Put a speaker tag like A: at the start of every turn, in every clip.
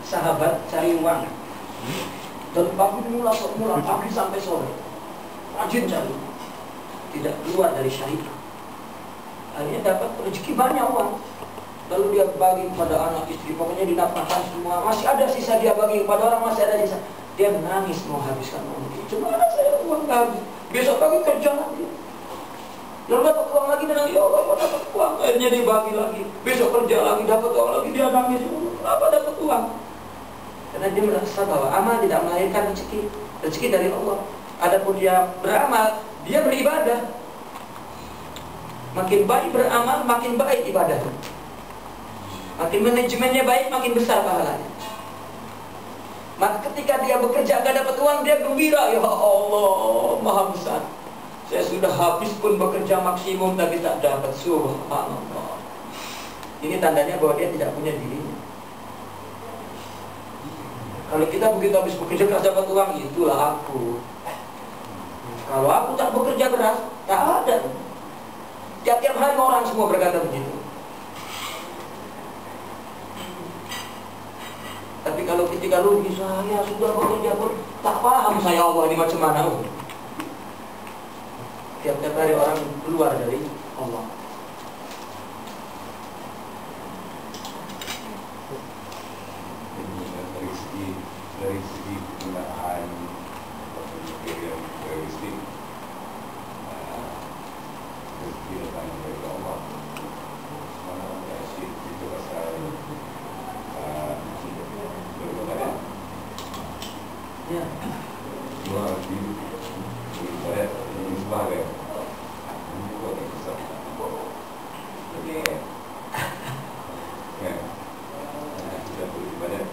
A: sahabat cari uang. Dan pagi mula pagi sampai sore. Rajin cari. Tidak keluar dari syariat. Akhirnya dapat rezeki banyak uang. Lalu dia bagi kepada anak istri, pokoknya dinafkahkan semua. Masih ada sisa dia bagi kepada orang, masih ada sisa. Dia menangis mau habiskan uang itu. Cuma ada saya uang habis. Besok pagi kerja lagi. Lalu dapat uang lagi, dia nangis, ya Allah, dapat uang. Akhirnya dia bagi lagi. Besok kerja lagi, dapat uang lagi, dia nangis. Kenapa dapat uang? Karena dia merasa bahwa amal tidak melahirkan rezeki. Rezeki dari Allah. Adapun dia beramal, dia beribadah. Makin baik beramal, makin baik ibadah. Makin manajemennya baik, makin besar pahalanya. Maka ketika dia bekerja gak dapat uang, dia gembira. Ya Allah, maha besar. Saya sudah habis pun bekerja maksimum, tapi tak dapat. Subhanallah. Ini tandanya bahwa dia tidak punya dirinya. Kalau kita begitu habis bekerja keras dapat uang, itulah aku. Kalau aku tak bekerja keras, tak ada. Tiap-tiap hari orang semua berkata begitu. Tapi kalau ketika rugi, saya sudah bekerja pun tak paham saya Allah ini macam mana. Tiap-tiap hari orang keluar dari Allah.
B: Dari segi penggunaan rezeki datang dari Allah. Mana asyik itu pasal berbadan.
A: Ya.
B: Dua lagi berbadan ini sebagai ini buat besar. Jadi ya, tidak berbadan.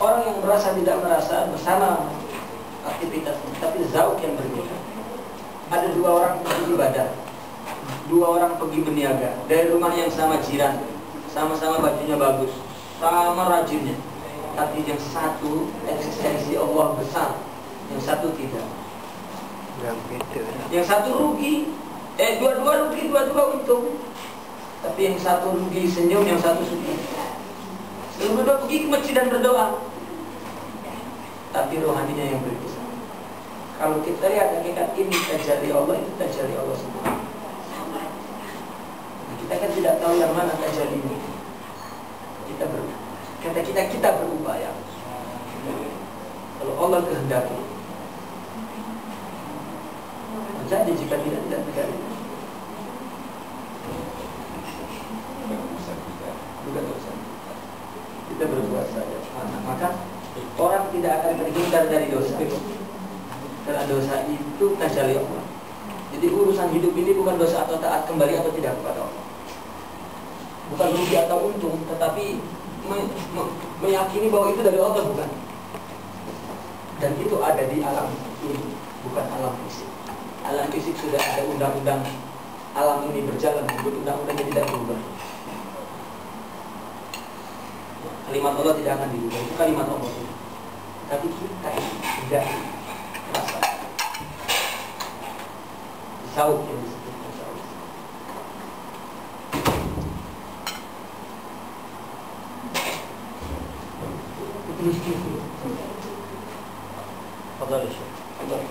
A: Orang yang merasa tidak merasa bersama aktivitasnya, tapi zauq yang berbeda. Ada dua orang pergi ibadah, dua orang pergi berniaga, dari rumah yang sama jiran, sama-sama bajunya bagus, sama rajinnya. Tapi yang satu eksistensi Allah besar, yang satu tidak. Yang satu rugi, dua-dua rugi, dua-dua untung. Tapi yang satu rugi senyum, yang satu sedih. Lalu berdua pergi ke masjid dan berdoa, tapi rohaninya yang berpisah. Kalau kita lihat hakikat ini tajalli Allah, itu tajalli Allah semua. Kita kan tidak tahu yang mana tajalli ini. Kita berupaya. Kalau Allah kehendaki, jadi jika tidak terjadi. Bukan dosa. Kita berbuat saja. Maka orang tidak akan terhindar dari dosa. Karena dosa itu tajalli Allah. Jadi urusan hidup ini bukan dosa atau taat kembali atau tidak kepada Allah. Bukan rugi atau untung, tetapi meyakini bahwa itu dari Allah, bukan. Dan itu ada di alam ini, bukan alam fisik. Alam fisik sudah ada undang-undang alam ini berjalan, undang-undangnya tidak berubah. Kalimat Allah tidak akan dirubah, itu kalimat Allah. Tapi kita tidak merasa zauq yang disebutkan zauq. Fadhal Syekh. Allah.